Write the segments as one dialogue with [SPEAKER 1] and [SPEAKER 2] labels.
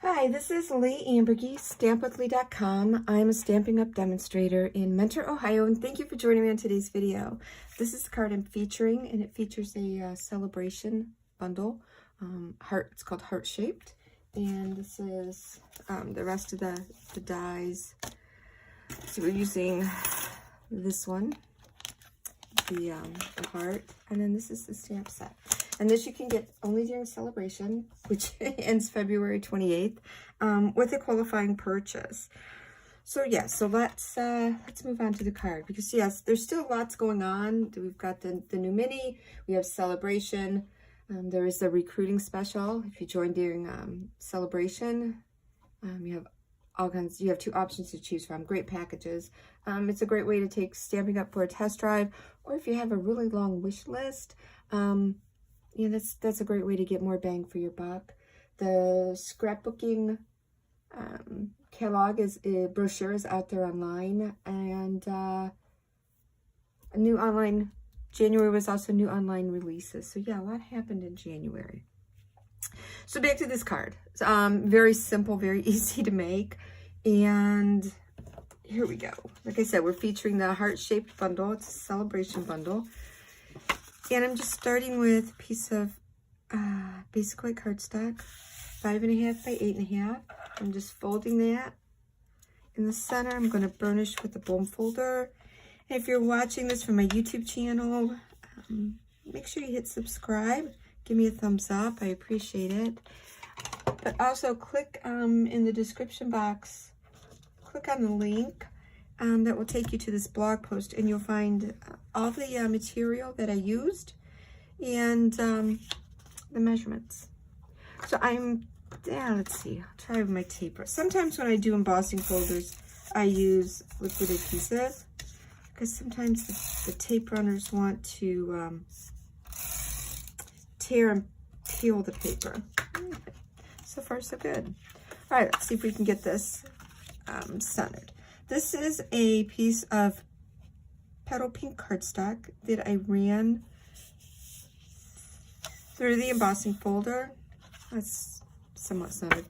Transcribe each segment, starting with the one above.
[SPEAKER 1] Hi, this is Leigh Ambergy, stampwithleigh.com. I'm a Stampin' Up! Demonstrator in Mentor, Ohio, and thank you for joining me on today's video. This is the card I'm featuring, and it features a Sale-a-Bration bundle. It's called Heart Shaped, and this is the rest of the dies. So we're using this one, the heart, and then this is the stamp set. And this you can get only during Sale-a-Bration, which ends February 28th, with a qualifying purchase. So yeah, so let's move on to the card, because yes, there's still lots going on. We've got the new mini, we have Sale-a-Bration, there is the recruiting special. If you join during Sale-a-Bration, you have all kinds. You have two options to choose from. Great packages. It's a great way to take Stampin' Up! For a test drive, or if you have a really long wish list. Yeah, that's a great way to get more bang for your buck. The scrapbooking brochure is out there online, and a new online. January was also new online releases. So yeah, a lot happened in January. So back to this card. Very simple, very easy to make, and here we go. Like I said, we're featuring the heart-shaped bundle. It's a Sale-a-Bration bundle. And I'm just starting with a piece of basic white cardstock, 5.5 by 8.5. I'm just folding that in the center. I'm going to burnish with the bone folder. And if you're watching this from my YouTube channel, make sure you hit subscribe. Give me a thumbs up. I appreciate it. But also click in the description box, click on the link. That will take you to this blog post, and you'll find all the material that I used and the measurements. So let's see, I'll try with my taper. Sometimes when I do embossing folders, I use liquid adhesive, because sometimes the tape runners want to tear and peel the paper. So far, so good. All right, let's see if we can get this centered. This is a piece of petal pink cardstock that I ran through the embossing folder. That's somewhat centered.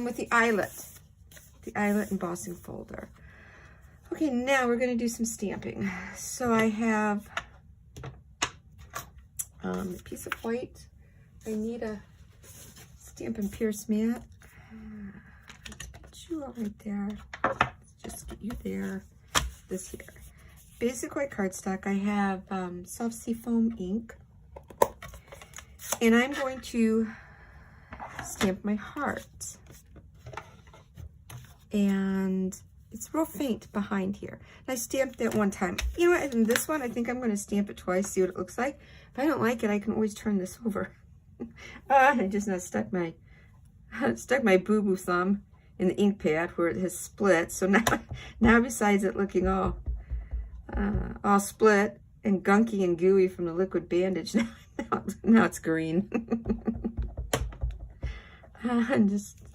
[SPEAKER 1] With the eyelet embossing folder. Okay, now we're going to do some stamping. So I have a piece of white. I need a Stampin' Pierce mat. Let's put you out right there. Just get you there. This here. Basic white cardstock. I have soft seafoam ink. And I'm going to stamp my heart. And it's real faint behind here. And I stamped it one time. You know what? In this one, I think I'm going to stamp it twice, see what it looks like. If I don't like it, I can always turn this over. I just not stuck my boo-boo thumb in the ink pad where it has split. So now besides it looking all split and gunky and gooey from the liquid bandage, now it's green.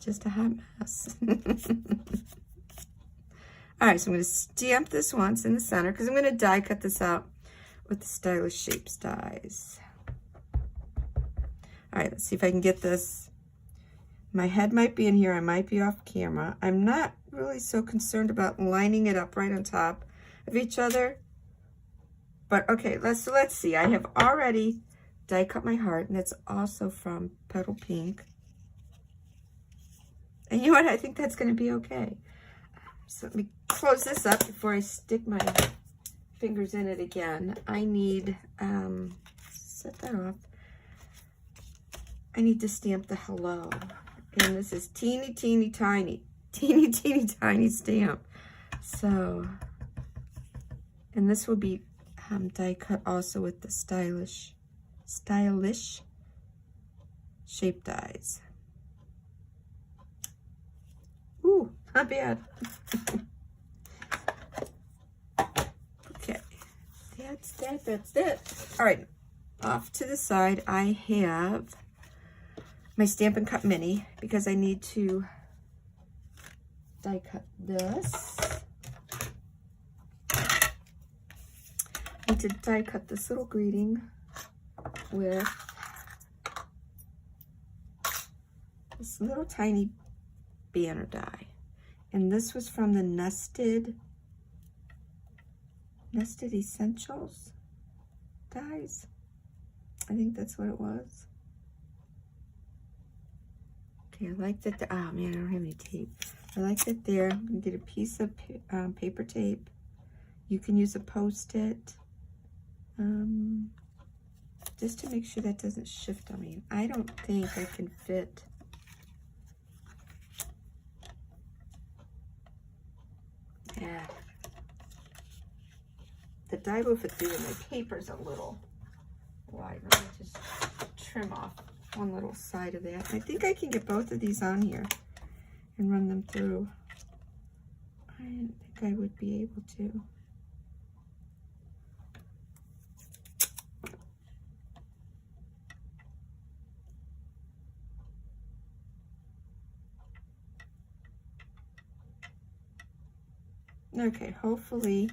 [SPEAKER 1] Just a hot mess. All right, so I'm going to stamp this once in the center, because I'm going to die cut this out with the Stylish Shapes dies. All right, let's see if I can get this. My head might be in here. I might be off camera. I'm not really so concerned about lining it up right on top of each other. But okay, let's see. I have already die cut my heart, and it's also from Petal Pink. And you know what? I think that's going to be okay. So let me close this up before I stick my fingers in it again. I need, set that off. I need to stamp the hello. And this is teeny, teeny, tiny stamp. So, and this will be die cut also with the stylish shape dies. Ooh, not bad. Okay, that's it. All right, off to the side, I have my Stampin' Cut Mini, because I need to die cut this. I need to die cut this little greeting with this little tiny banner die. And this was from the Nested Essentials dies. I think that's what it was. Okay, I like that. Oh man, I don't have any tape. I like that there. I'm gonna get a piece of paper tape. You can use a Post-it, just to make sure that doesn't shift on me. I don't think I can fit. Yeah. The die will fit through, and my paper's a little wide. Let me just trim off one little side of that. I think I can get both of these on here and run them through. I didn't think I would be able to. Okay, hopefully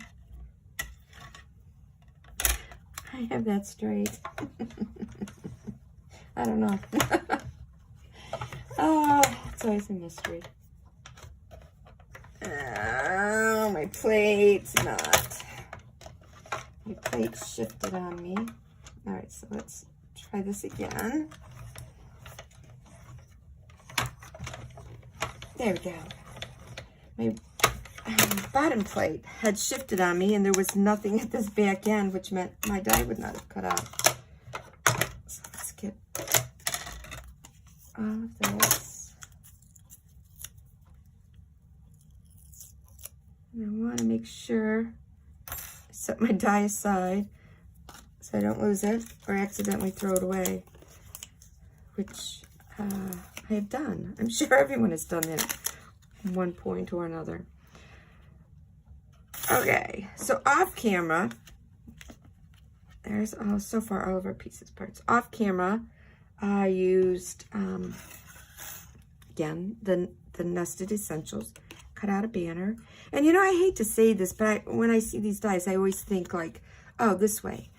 [SPEAKER 1] I have that straight. I don't know. Oh, it's always a mystery. Oh, my plate's not. My plate shifted on me. All right, so let's try this again. There we go. My bottom plate had shifted on me, and there was nothing at this back end, which meant my die would not have cut out. So let's get all of this. And I want to make sure I set my die aside so I don't lose it or accidentally throw it away, which I have done. I'm sure everyone has done that at one point or another. Okay, so off camera, there's so far all of our pieces parts. Off camera, I used, again, the Nested Essentials, cut out a banner. And you know, I hate to say this, but when I see these dies, I always think like, oh, this way.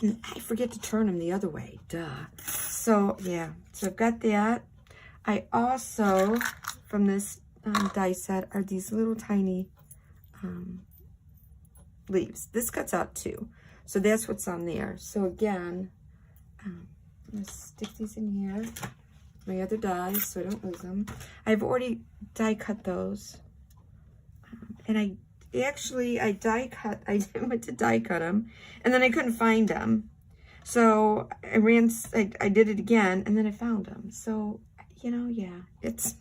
[SPEAKER 1] And I forget to turn them the other way, duh. So, yeah, so I've got that. I also, from this die set, are these little tiny leaves. This cuts out too, so that's what's on there. So again, I'm gonna stick these in here, my other dies, so I don't lose them. I've already die cut those, and I die cut. I went to die cut them, and then I couldn't find them, so I did it again, and then I found them. So you know, yeah, it's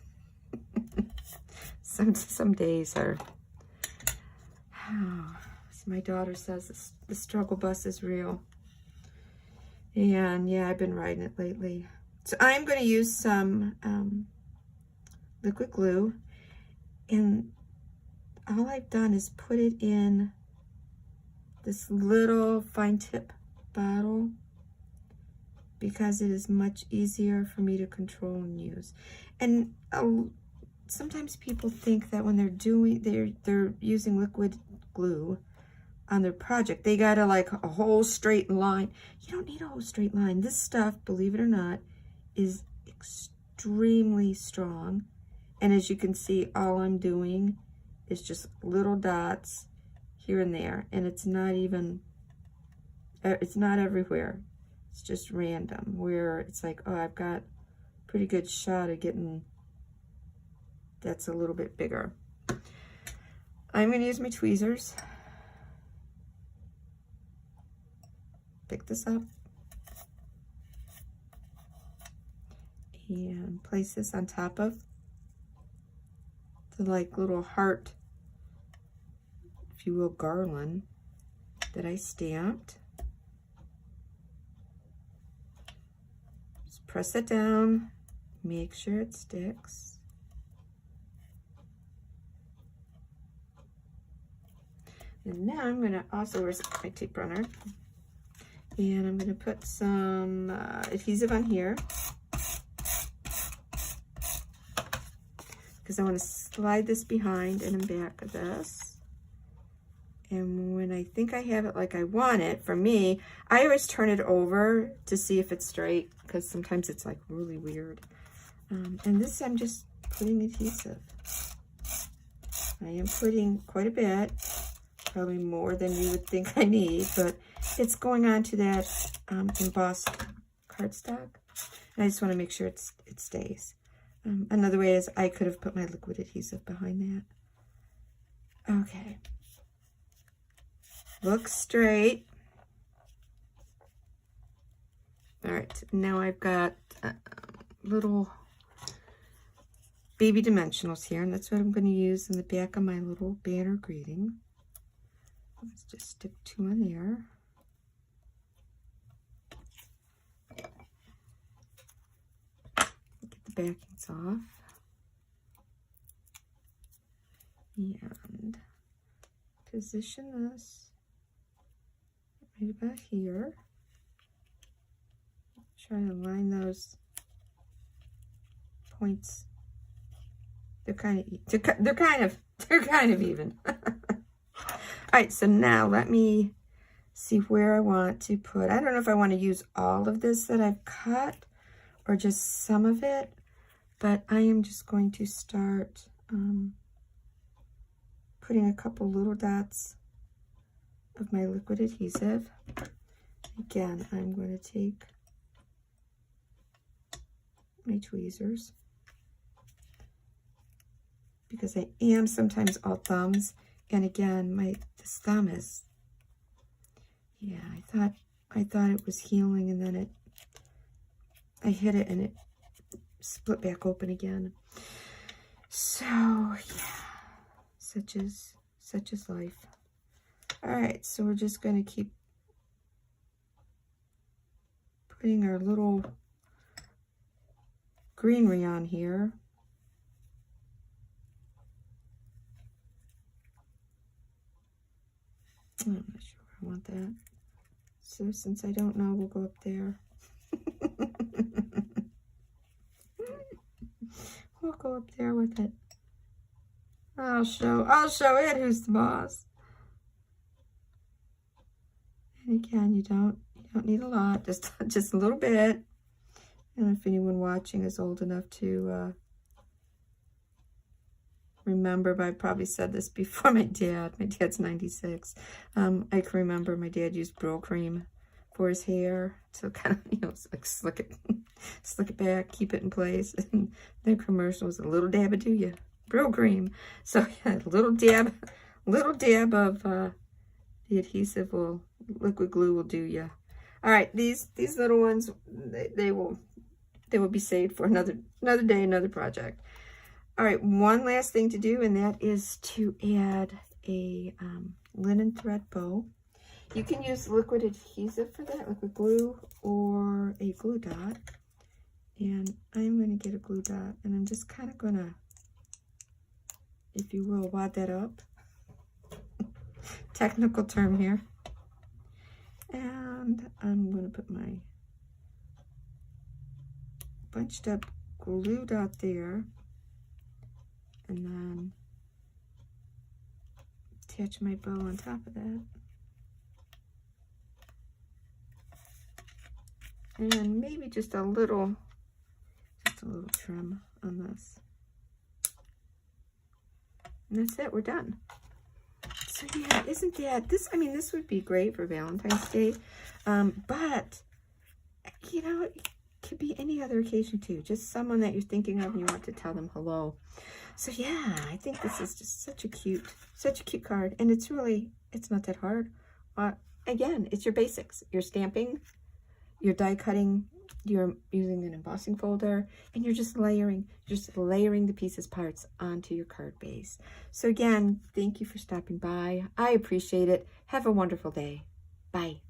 [SPEAKER 1] some days are. Oh, so my daughter says the struggle bus is real. And yeah, I've been riding it lately. So I'm going to use some liquid glue. And all I've done is put it in this little fine tip bottle because it is much easier for me to control and use. And sometimes people think that when they're using liquid glue on their project, they gotta like a whole straight line. You don't need a whole straight line. This stuff, believe it or not, is extremely strong. And as you can see, all I'm doing is just little dots here and there. And it's not everywhere. It's just random, where it's like, oh, I've got a pretty good shot of getting that's a little bit bigger. I'm going to use my tweezers. Pick this up. And place this on top of the like little heart, if you will, garland that I stamped. Just press it down, make sure it sticks. And now I'm going to also, where's my tape runner? And I'm going to put some adhesive on here, because I want to slide this behind and in back of this. And when I think I have it like I want it, for me, I always turn it over to see if it's straight, because sometimes it's like really weird. And this I'm just putting adhesive. I am putting quite a bit, probably more than you would think I need, but it's going on to that embossed cardstock. And I just want to make sure it stays. Another way is I could have put my liquid adhesive behind that. Okay. Looks straight. All right, now I've got little baby dimensionals here, and that's what I'm going to use in the back of my little banner greeting. Let's just stick 2 in there. Get the backings off. And position this right about here. Try to line those points. They're kind of even. All right, so now let me see where I want to put. I don't know if I want to use all of this that I've cut or just some of it, but I am just going to start putting a couple little dots of my liquid adhesive. Again, I'm going to take my tweezers, because I am sometimes all thumbs, and again, this thumb is, yeah, I thought it was healing, and then I hit it and it split back open again. So yeah, such is life. All right, so we're just going to keep putting our little greenery on here. I'm not sure I want that. So since I don't know, we'll go up there. We'll go up there with it. I'll show it who's the boss. And again, you don't need a lot, just a little bit. And if anyone watching is old enough to remember, but I probably said this before my dad's 96. I can remember my dad used Brill cream for his hair. So kind of, like slick it back, keep it in place. And the commercial was a little dab of do ya, Brill cream. So yeah, a little dab of the adhesive liquid glue will do ya. All right, these little ones, they will be saved for another day, another project. All right, one last thing to do, and that is to add a linen thread bow. You can use liquid adhesive for that, liquid glue, or a glue dot. And I'm going to get a glue dot, and I'm just kind of going to, if you will, wad that up. Technical term here. And I'm going to put my bunched up glue dot there, and then attach my bow on top of that. And maybe just a little trim on this. And that's it, we're done. So yeah, isn't that, this would be great for Valentine's Day. But, you know, it could be any other occasion too. Just someone that you're thinking of and you want to tell them hello. So yeah, I think this is just such a cute card. And it's not that hard. Again, it's your basics. You're stamping, you're die cutting, you're using an embossing folder, and you're just layering the pieces, parts onto your card base. So again, thank you for stopping by. I appreciate it. Have a wonderful day. Bye.